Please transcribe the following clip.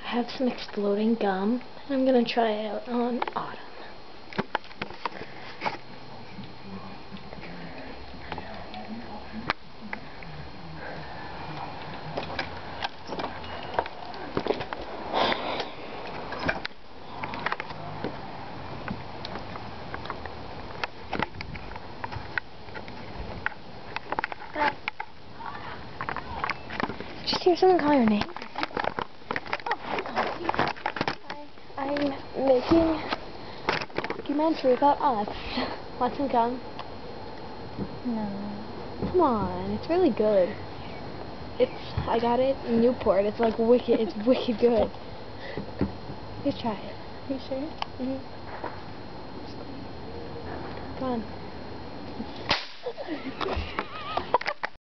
I have some exploding gum, and I'm gonna try it out on Autumn. Did you hear someone call your name? I'm making a documentary about us. Want some gum? No. Come on, it's really good. I got it in Newport. It's like wicked. It's wicked good. Please try it. You sure? Mhm. Come on.